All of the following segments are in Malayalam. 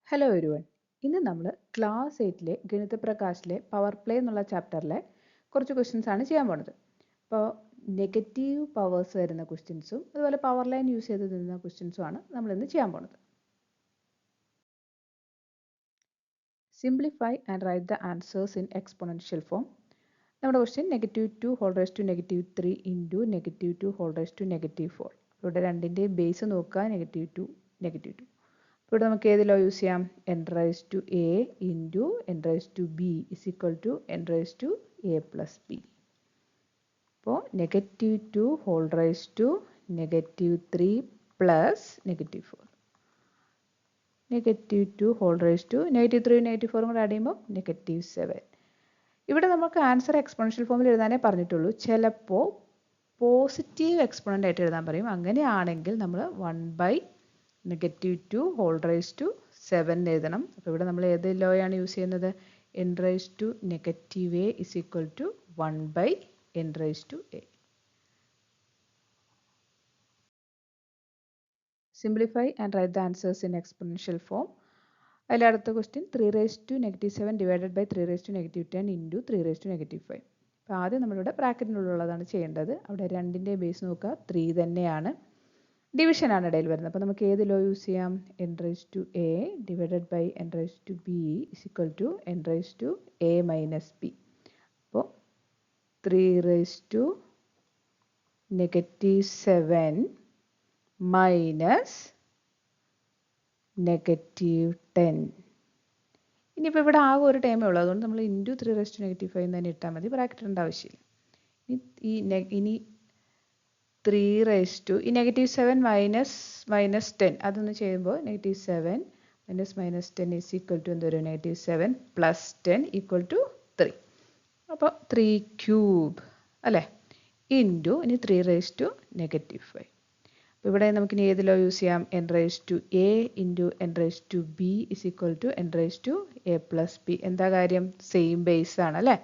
Hello everyone. ഇന്ന് നമ്മൾ ക്ലാസ് 8 ഗണിത പ്രകാശിലെ പവർ പ്ലേ എന്നുള്ള ചാപ്റ്ററിലെ കുറച്ച് ക്വസ്റ്റ്യൻസ് ആണ് ചെയ്യാൻ പോകുന്നത്. അപ്പോൾ നെഗറ്റീവ് പവേഴ്സ് വരുന്ന ക്വസ്റ്റ്യൻസും അതുപോലെ പവർ ലൈൻ യൂസ് ചെയ്ത് തരുന്ന ക്വസ്റ്റ്യൻസും ആണ് നമ്മൾ ഇന്ന് ചെയ്യാൻ പോകുന്നത്. Simplify and write the answers in exponential form. നമ്മുടെ question -2 whole raise to -3 into -2 whole raise to -4. ഇവിടെ രണ്ടിൻ്റെയും ബേസ് നോക്കുക, -2 -2. ഇവിടെ നമുക്ക് ഏത് ലോ യൂസ് ചെയ്യാം? n raise to a into n raise to b is equal to n raise to a plus b. അപ്പോൾ -2 whole raise to -3 plus -4. -2 whole raise to -3 -4 കൂടെ ആഡ് ചെയ്യുമ്പോൾ -7. ഇവിടെ നമുക്ക് ആൻസർ എക്സ്പോണൻഷ്യൽ ഫോമിൽ എഴുതാനേ പറഞ്ഞിട്ടുള്ളൂ. ചിലപ്പോൾ പോസിറ്റീവ് എക്സ്പോണൻ്റ് ആയിട്ട് എഴുതാൻ പറയും. അങ്ങനെയാണെങ്കിൽ നമ്മൾ 1/2 ഹോൾ റൈസ് ടു 7 എഴുതണം. അപ്പോൾ ഇവിടെ നമ്മൾ ഏത് ലോ ആണ് യൂസ് ചെയ്യുന്നത്? n raise to -a is equal to 1/n raise to a. Simplify and write the answers in exponential form. അതിലടുത്ത question 3 raise to -7 divided by 3 raise to -10 into 3 raise to -5. അപ്പോൾ ആദ്യം നമ്മളിവിടെ ബ്രാക്കറ്റിനുള്ളിലുള്ളതാണ് ചെയ്യേണ്ടത്. അവിടെ രണ്ടിൻ്റെ ബേസ് നോക്കുക, 3 തന്നെയാണ്. ഡിവിഷൻ ആണ് ഇടയിൽ വരുന്നത്. അപ്പോൾ നമുക്ക് ഏത് ലോ യൂസ് ചെയ്യാം? n raise to a divided by n raise to b is equal to n raise to a minus b. അപ്പോൾ 3 റൈസ് ടു -7 മൈനസ് -10. ഇനിയിപ്പോൾ ഇവിടെ ആകെ ഒരു ടൈമേ ഉള്ളൂ, അതുകൊണ്ട് നമ്മൾ ഇൻറ്റു 3 റൈസ് ടു -5 എന്ന് തന്നെ ഇട്ടാൽ മതി, ബ്രാക്കറ്റ് ഇടേണ്ട ആവശ്യമില്ല. ഇനി 3 റൈസ് ടു ഈ -7 മൈനസ് 10 അതൊന്ന് ചെയ്യുമ്പോൾ -7 -10 ഈസ് ഈക്വൽ ടു എന്തൊരു -7 പ്ലസ് 10 ഈക്വൽ ടു 3. അപ്പോൾ 3 ക്യൂബ് അല്ലേ, ഇൻറ്റു ഇനി 3 റൈസ് ടു -5. അപ്പോൾ ഇവിടെ നമുക്കിനി ഏത് ലോ യൂസ് ചെയ്യാം? n raise to a into n raise to b is equal to n raise to a plus b. എന്താ കാര്യം? സെയിം ബേസ് ആണ് അല്ലേ.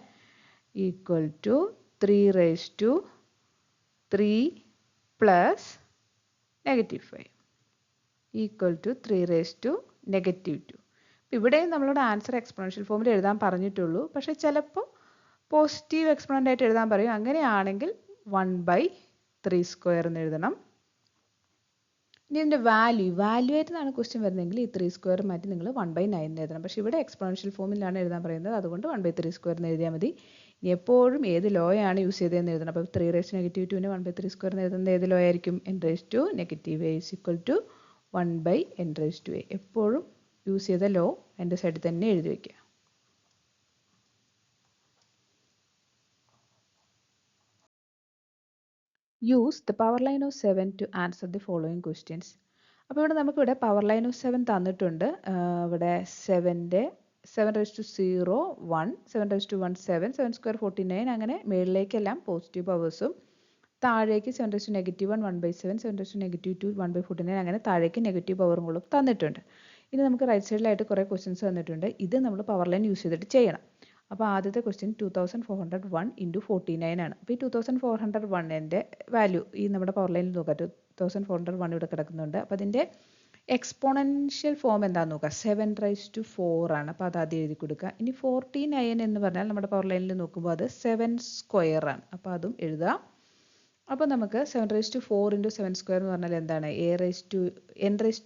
Equal to 3 raise to 3 plus -5 equal to 3 raise to -2. അപ്പോൾ ഇവിടെയും നമ്മളോട് ആൻസർ എക്സ്പോണൻഷ്യൽ ഫോമിൽ എഴുതാൻ പറഞ്ഞിട്ടുള്ളൂ. പക്ഷേ ചിലപ്പോൾ പോസിറ്റീവ് എക്സ്പോണൻ്റ് ആയിട്ട് എഴുതാൻ പറയും. അങ്ങനെയാണെങ്കിൽ 1/3² എന്ന് എഴുതണം. ഇനി ഇതിൻ്റെ വാല്യൂ ആയിട്ടാണ് ക്വസ്റ്റ്യൻ വരുന്നതെങ്കിൽ ഈ 3² മാറ്റി നിങ്ങൾ 1/9 എഴുതണം. പക്ഷേ ഇവിടെ എക്സ്പോണൻഷ്യൽ ഫോമിലാണ് എഴുതാൻ പറയുന്നത്, അതുകൊണ്ട് 1/3² എന്ന് എഴുതിയാൽ മതി. ഇനി എപ്പോഴും ഏത് ലോ ആണ് യൂസ് ചെയ്തതെന്ന് എഴുതണം. അപ്പോൾ 3 റൈസ് ടു -2 1/3² എന്ന് എഴുതുന്നത് ഏത് ലോ ആയിരിക്കും? n raise to -a is equal to 1/n raise to a. എപ്പോഴും യൂസ് ചെയ്ത ലോ എൻ്റെ സൈഡിൽ തന്നെ എഴുതി വയ്ക്കുക. Use the power line of 7 to answer the following questions. അപ്പോൾ ഇവിടെ നമുക്കിവിടെ പവർ ലൈൻ ഓഫ് 7 തന്നിട്ടുണ്ട്. ഇവിടെ 7 റൈസ് ടു 0 1 7 റൈസ് ടു 1 7 7² 49. അങ്ങനെ മുകളിലേക്കെല്ലാം പോസിറ്റീവ് പവേഴ്സും താഴേക്ക് 7 റൈസ് ടു -1 1/7 7 റൈസ് ടു -2 1/49. അങ്ങനെ താഴേക്ക് നെഗറ്റീവ് പവറുകളും തന്നിട്ടുണ്ട്. ഇനി നമുക്ക് റൈറ്റ് സൈഡിലായിട്ട് കുറേ ക്വസ്റ്റ്യൻസ് തന്നിട്ടുണ്ട്. ഇത് നമ്മൾ പവർ ലൈൻ യൂസ് ചെയ്തിട്ട് ചെയ്യണം. അപ്പോൾ ആദ്യത്തെ ക്വസ്റ്റ്യൻ 2401 ഇൻറ്റു 49 ആണ്. അപ്പോൾ ഈ 2401ൻ്റെ വാല്യൂ ഈ നമ്മുടെ പവർ ലൈനിൽ നോക്കാം. 2401 ഇവിടെ കിടക്കുന്നുണ്ട്. അപ്പോൾ അതിൻ്റെ എക്സ്പോണൻഷ്യൽ ഫോം എന്താണെന്ന് നോക്കുക. 7 റൈസ് ടു 4 ആണ്. അപ്പോൾ അത് ആദ്യം എഴുതി കൊടുക്കുക. ഇനി 49 എന്ന് പറഞ്ഞാൽ നമ്മുടെ പവർ ലൈനിൽ നോക്കുമ്പോൾ അത് 7² ആണ്. അപ്പോൾ അതും എഴുതാം. അപ്പോൾ നമുക്ക് 7 റൈസ് ടു 4 ഇൻറ്റു 7² എന്ന് പറഞ്ഞാൽ എന്താണ്? n raise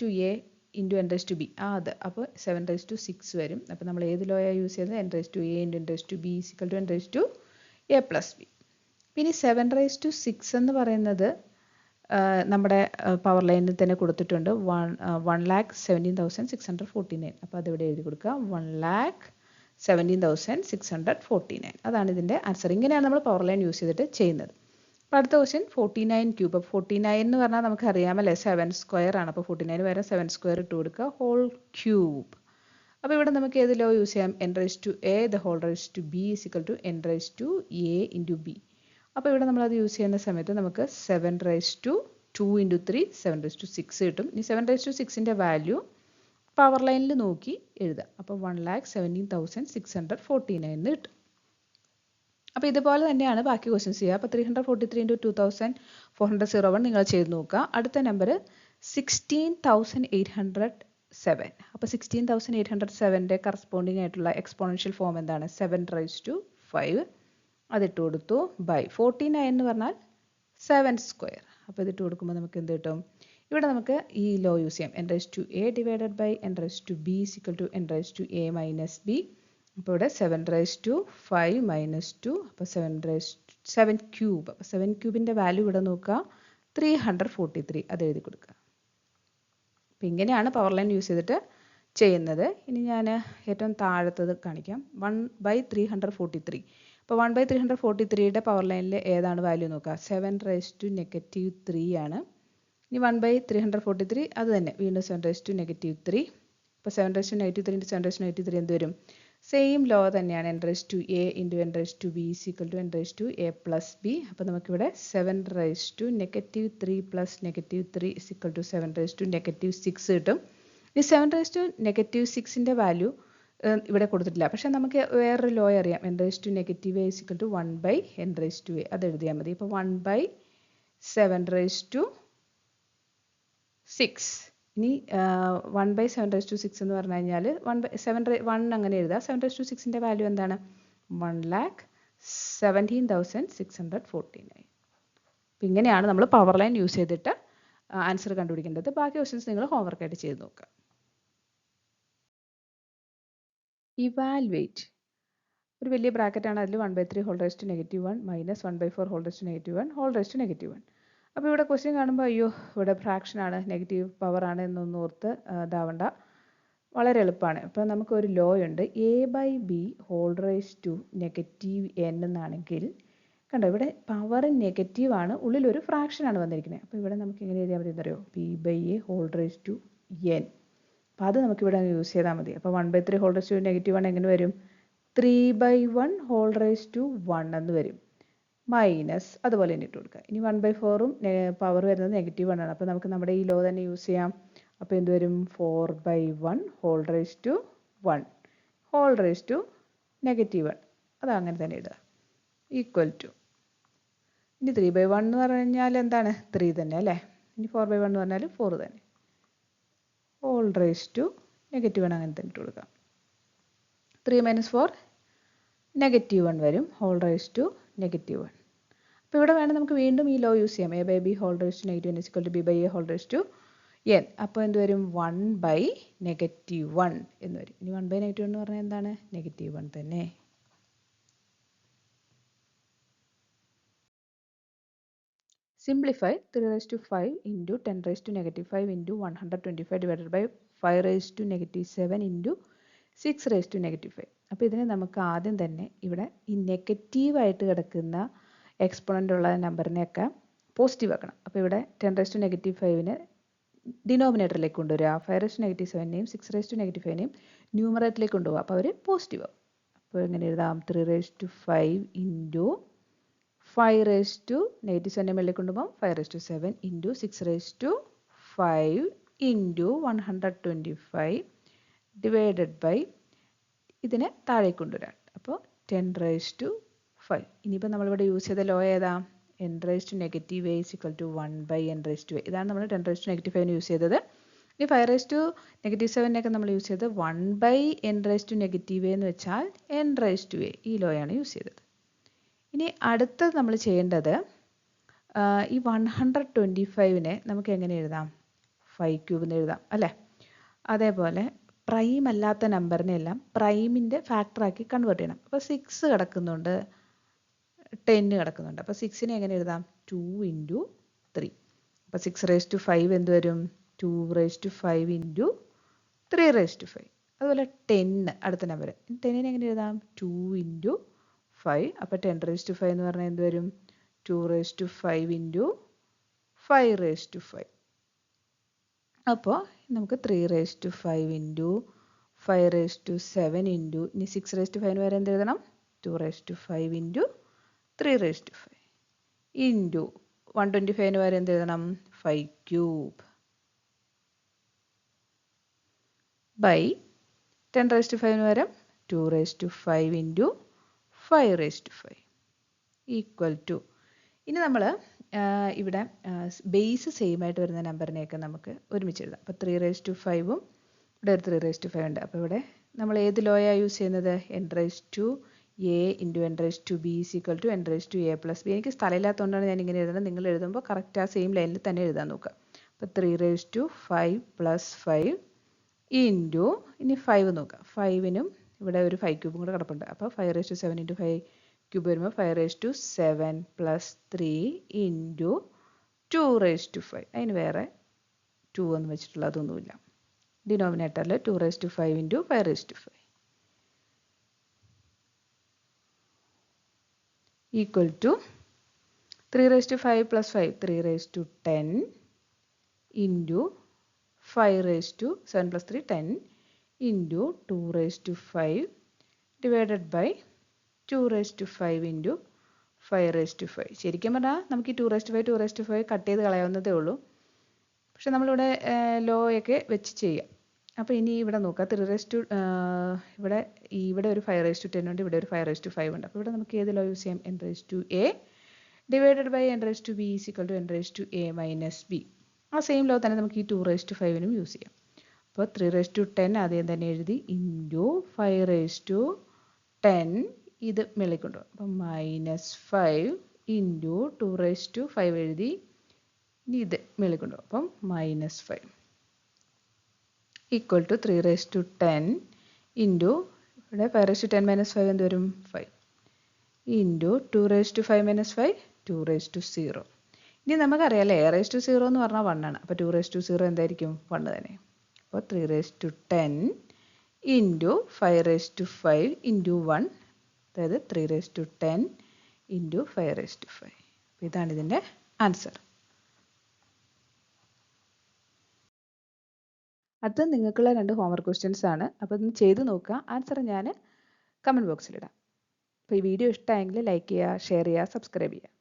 to a into n raise to b. അത് അപ്പോൾ 7 റൈസ് ടു 6 വരും. അപ്പോൾ നമ്മൾ ഏത് ലോയാണ് യൂസ് ചെയ്യുന്നത്? n raise to a into n raise to b equal to n raise to a plus b. പിന്നെ 7 റൈസ് ടു 6 എന്ന് പറയുന്നത് നമ്മുടെ പവർ ലൈനിൽ തന്നെ കൊടുത്തിട്ടുണ്ട്. 1,17,649. അപ്പോൾ അതിവിടെ എഴുതി കൊടുക്കുക. 1,17,649. അതാണ് ഇതിൻ്റെ ആൻസർ. ഇങ്ങനെയാണ് നമ്മൾ പവർ ലൈൻ യൂസ് ചെയ്തിട്ട് ചെയ്യുന്നത്. അപ്പോൾ അടുത്ത ക്വസ്റ്റ്യൻ 49 ക്യൂബ്. അപ്പോൾ 49 എന്ന് പറഞ്ഞാൽ നമുക്ക് അറിയാമല്ലേ 7² ആണ്. അപ്പോൾ 49 വരെ 7² ഇട്ട് കൊടുക്കുക, ഹോൾ ക്യൂബ്. അപ്പോൾ ഇവിടെ നമുക്ക് ഏത് ലോ യൂസ് ചെയ്യാം? n raise to a the whole raise to b is equal to n raise to a into b. അപ്പോൾ ഇവിടെ നമ്മളത് യൂസ് ചെയ്യുന്ന സമയത്ത് നമുക്ക് 7 raise to 2 into 3 7 raise to 6 കിട്ടും. ഇനി 7 റൈസ് ടു 6ൻ്റെ വാല്യൂ പവർ ലൈനിൽ നോക്കി എഴുതാം. അപ്പോൾ 1,17,649 എന്ന് കിട്ടും. അപ്പോൾ ഇതുപോലെ തന്നെയാണ് ബാക്കി ക്വസ്റ്റ്യൻസ് ചെയ്യുക. അപ്പോൾ 343 ഇൻറ്റു 2401 നിങ്ങൾ ചെയ്ത് നോക്കുക. അടുത്ത നമ്പർ 16,800 7. അപ്പോൾ 16,807ൻ്റെ കറസ്പോണ്ടിങ് ആയിട്ടുള്ള എക്സ്പോണൻഷ്യൽ ഫോം എന്താണ്? 7^5 അതിട്ട് കൊടുത്തു ബൈ 49 എന്ന് പറഞ്ഞാൽ 7 സ്ക്വയർ. അപ്പോൾ ഇതിട്ട് കൊടുക്കുമ്പോൾ നമുക്ക് എന്ത് കിട്ടും? ഇവിടെ നമുക്ക് ഈ ലോ യൂസ് ചെയ്യാം. n⁻a divided by n⁻b is equal to n⁻a minus b. അപ്പോൾ ഇവിടെ 7^5 മൈനസ് 2 അപ്പോൾ 7 ക്യൂബ്. അപ്പോൾ 7 ക്യൂബിൻ്റെ വാല്യൂ ഇവിടെ നോക്കുക 343 അത് എഴുതി കൊടുക്കുക. അപ്പോൾ ഇങ്ങനെയാണ് പവർ ലൈൻ യൂസ് ചെയ്തിട്ട് ചെയ്യുന്നത്. ഇനി ഞാൻ ഏറ്റവും താഴത്തത് കാണിക്കാം. 1/343. അപ്പോൾ 1/343യുടെ പവർ ലൈനിൽ ഏതാണ് വാല്യൂ നോക്കുക? 7⁻³ ആണ്. ഇനി 1/343 അത് തന്നെ വീണ്ടും 7⁻³ അപ്പോൾ 7⁻³ × 7⁻³ എന്ത് വരും? സെയിം ലോ തന്നെയാണ്. n⁻a × n⁻b is equal to n⁻a plus b. അപ്പോൾ നമുക്കിവിടെ 7⁻³ പ്ലസ് -3 ഈസ് ഈക്വൽ ടു 7⁻6 കിട്ടും. ഈ 7⁻6ൻ്റെ വാല്യൂ ഇവിടെ കൊടുത്തിട്ടില്ല. പക്ഷേ നമുക്ക് വേറൊരു ലോ അറിയാം. n⁻a is equal to 1/n⁻a അത് എഴുതിയാൽ മതി. ഇപ്പോൾ 1/7⁻6. ഇനി 1/7⁻6 എന്ന് പറഞ്ഞു കഴിഞ്ഞാൽ 1 അങ്ങനെ എഴുതാം. 7⁻6ൻ്റെ വാല്യൂ എന്താണ്? 1,17,649. അപ്പം ഇങ്ങനെയാണ് നമ്മൾ പവർ ലൈൻ യൂസ് ചെയ്തിട്ട് ആൻസർ കണ്ടുപിടിക്കേണ്ടത്. ബാക്കി ക്വസ്റ്റ്യൻസ് നിങ്ങൾ ഹോംവർക്കായിട്ട് ചെയ്ത് നോക്കുക. ഇവാലുവേറ്റ് ഒരു വലിയ ബ്രാക്കറ്റാണ്. അതിൽ 1/3 (-1) മൈനസ് 1/4 (-1) അപ്പോൾ ഇവിടെ ക്വസ്റ്റ്യൻ കാണുമ്പോൾ അയ്യോ ഇവിടെ ഫ്രാക്ഷനാണ്, നെഗറ്റീവ് പവറാണ് എന്നൊന്നും ഓർത്ത് ഇതാവണ്ട. വളരെ എളുപ്പമാണ്. അപ്പോൾ നമുക്കൊരു ലോ ഉണ്ട്. a/b (-n) എന്നാണെങ്കിൽ കണ്ടോ ഇവിടെ പവർ നെഗറ്റീവാണ്, ഉള്ളിലൊരു ഫ്രാക്ഷനാണ് വന്നിരിക്കുന്നത്. അപ്പോൾ ഇവിടെ നമുക്ക് എങ്ങനെ എഴുതിയാൽ മതി എന്നറിയോ? b/a (n). അപ്പോൾ അത് നമുക്കിവിടെ യൂസ് ചെയ്താൽ മതി. അപ്പോൾ 1/3 (-1) എങ്ങനെ വരും? 3/1 (1) എന്ന് വരും. മൈനസ് അതുപോലെ തന്നെ ഇട്ട് കൊടുക്കുക. ഇനി 1/4ഉം പവർ വരുന്നത് -1 ആണ്. അപ്പോൾ നമുക്ക് നമ്മുടെ ഈ ലോ തന്നെ യൂസ് ചെയ്യാം. അപ്പോൾ എന്ത് വരും? 4/1 (1) അത് അങ്ങനെ തന്നെ ഇടുക ഈക്വൽ ടു. ഇനി 3/1 എന്ന് പറഞ്ഞു കഴിഞ്ഞാൽ എന്താണ്? 3 തന്നെ അല്ലേ. ഇനി 4/1 എന്ന് പറഞ്ഞാൽ 4 തന്നെ (-1) അങ്ങനെ തന്നെ ഇട്ട് കൊടുക്കാം. 3 - 4 -1 വരും (-1). അപ്പോൾ ഇവിടെ വേണം നമുക്ക് വീണ്ടും ഈ ലോ യൂസ് ചെയ്യാം. a/b (-n) is equal to b/a (n). അപ്പോൾ എന്ത് വരും? 1/-1 എന്ന് വരും. ഇനി 1/-1 എന്ന് പറഞ്ഞാൽ എന്താണ്? -1 തന്നെ. Simplify 3/5 into 10⁻⁻5 into 125 divided by 5⁻⁻7 into 6⁻⁻5. അപ്പോൾ ഇതിനെ നമുക്ക് ആദ്യം തന്നെ ഇവിടെ ഈ നെഗറ്റീവായിട്ട് കിടക്കുന്ന എക്സ്പോണൻ്റ് ഉള്ള നമ്പറിനെയൊക്കെ പോസിറ്റീവ് ആക്കണം. അപ്പോൾ ഇവിടെ 10⁻⁻5നെ ഡിനോമിനേറ്ററിലേക്ക് കൊണ്ടുവരിക. 5⁻⁻7നെയും 6⁻⁻5നെയും ന്യൂമറേറ്ററിലേക്ക് കൊണ്ടുപോകുക. അപ്പോൾ അവർ പോസിറ്റീവ് ആവും. അപ്പോൾ എങ്ങനെ എഴുതാം? 3/5 into 5⁻⁻7 മേളിലേക്ക് കൊണ്ടുപോകും 5⁻7 into 6⁻5 into 125 divided by ഇതിനെ താഴേക്ക് കൊണ്ടുവരാം. അപ്പോൾ 10⁻5. ഇനിയിപ്പോൾ നമ്മളിവിടെ യൂസ് ചെയ്ത ലോ ഏതാ? n⁻a is equal to 1/n⁻a. ഇതാണ് നമ്മൾ 10⁻⁻5 യൂസ് ചെയ്തത്. ഇനി 5⁻⁻7 നമ്മൾ യൂസ് ചെയ്തത് 1/n⁻a എന്ന് വെച്ചാൽ n⁻a ഈ ലോയാണ് യൂസ് ചെയ്തത്. ഇനി അടുത്തത് നമ്മൾ ചെയ്യേണ്ടത് ഈ 125നെ നമുക്ക് എങ്ങനെ എഴുതാം? 5³ എന്ന് എഴുതാം അല്ലേ. അതേപോലെ പ്രൈം അല്ലാത്ത നമ്പറിനെ എല്ലാം പ്രൈമിൻ്റെ ഫാക്ടറാക്കി കൺവേർട്ട് ചെയ്യണം. അപ്പോൾ 6 കിടക്കുന്നുണ്ട്, 10 കിടക്കുന്നുണ്ട്. അപ്പോൾ 6നെ എങ്ങനെ എഴുതാം? 2 into 3. അപ്പോൾ 6⁻5 എന്ത് വരും? 2⁻5 into 3⁻5. അതുപോലെ 10 അടുത്ത നമ്പർ. 10നെ എങ്ങനെ എഴുതാം? 2 into 5. അപ്പോൾ 10⁻5 എന്ന് പറഞ്ഞാൽ എന്ത് വരും? 2⁻5 into 5⁻5. അപ്പോൾ നമുക്ക് 3⁻5 into 5⁻7 into ഇനി 6⁻5 വരെ എന്ത് എഴുതണം? 2⁻5 into 3⁻5 into 125 വരെ എന്ത് എഴുതണം? 5³ by 10⁻5 വരെ 2⁻5 into 5⁻5 ഈക്വൽ ടു. ഇനി നമ്മൾ ഇവിടെ ബേസ് സെയിം ആയിട്ട് വരുന്ന നമ്പറിനെയൊക്കെ നമുക്ക് ഒരുമിച്ച് എഴുതാം. അപ്പോൾ 3⁻5ഉം ഇവിടെ ഒരു 3^5 ഉണ്ട്. അപ്പോൾ ഇവിടെ നമ്മൾ ഏത് ലോയാണ് യൂസ് ചെയ്യുന്നത്? n⁻a into n⁻b is equal to n⁻a+b. എനിക്ക് സ്ഥലമില്ലാത്തതുകൊണ്ടാണ് ഞാൻ ഇങ്ങനെ എഴുതുന്നത്. നിങ്ങൾ എഴുതുമ്പോൾ കറക്റ്റ് ആ സെയിം ലൈനിൽ തന്നെ എഴുതാൻ നോക്കുക. അപ്പോൾ 3^5 + 5 ഇൻറ്റു ഇനി 5 നോക്കുക. 5നും ഇവിടെ ഒരു 5³ കൂടെ കിടപ്പുണ്ട്. അപ്പോൾ 5⁻7 ഇൻറ്റു 5³ വരുമ്പോൾ 5⁻7 + 3 ഇൻറ്റു 2⁻5. അതിന് വേറെ 2 ഒന്നും വെച്ചിട്ടുള്ളതൊന്നുമില്ല. ഡിനോമിനേറ്ററിൽ 2⁻5 into 5⁻5 equal to 3⁻5 + 5 3⁻10 into 5⁻7 + 3 10 into 2⁻5 divided by 2⁻5 into 5⁻5. ശരിക്കും പറഞ്ഞാൽ നമുക്ക് ഈ 2⁻5 കട്ട് ചെയ്ത് കളയാവുന്നതേ ഉള്ളൂ. പക്ഷെ നമ്മളിവിടെ ലോയൊക്കെ വെച്ച് ചെയ്യാം. അപ്പോൾ ഇനി ഇവിടെ നോക്കാം. ഇവിടെ ഒരു 5⁻10 ഉണ്ട്, ഇവിടെ ഒരു 5⁻5 ഉണ്ട്. അപ്പോൾ ഇവിടെ നമുക്ക് ഏത് ലോ യൂസ് ചെയ്യാം? n⁻a divided by n⁻b is equal to n⁻a - b. ആ സെയിം ലോ തന്നെ നമുക്ക് ഈ 2⁻5നും യൂസ് ചെയ്യാം. അപ്പോൾ 3⁻10 ആദ്യം തന്നെ എഴുതി ഇൻറ്റു 5⁻10 ഇത് മേളിൽ കൊണ്ടുപോകും. അപ്പം -5 ഇൻറ്റു 2⁻5 എഴുതി ഇനി ഇത് മേളിൽ കൊണ്ടുപോകും. അപ്പം -5 ഈക്വൽ ടു 3⁻10 ഇൻറ്റു ഇവിടെ 5⁻10 - 5 എന്ത് വരും? 5 ഇൻറ്റു 2⁻5 - 5 2⁻0. ഇനി നമുക്കറിയാം അല്ലേ, a⁻0 എന്ന് പറഞ്ഞാൽ 1 ആണ്. അപ്പോൾ 2⁻0 എന്തായിരിക്കും? 1 തന്നെ. അപ്പോൾ 3⁻10 ഇൻറ്റു 5⁻5 ഇൻറ്റു 1, അതായത് 3⁻10 ഇൻറ്റു 5⁻5. അപ്പോൾ ഇതാണ് ഇതിൻ്റെ ആൻസർ. അടുത്തത് നിങ്ങൾക്കുള്ള 2 ഹോംവർക്ക് ക്വസ്റ്റ്യൻസ് ആണ്. അപ്പോൾ ഇതൊന്ന് ചെയ്ത് നോക്കുക. ആൻസർ ഞാൻ കമൻറ്റ് ബോക്സിലിടാം. അപ്പോൾ ഈ വീഡിയോ ഇഷ്ടമായെങ്കിൽ ലൈക്ക് ചെയ്യുക, ഷെയർ ചെയ്യുക, സബ്സ്ക്രൈബ് ചെയ്യുക.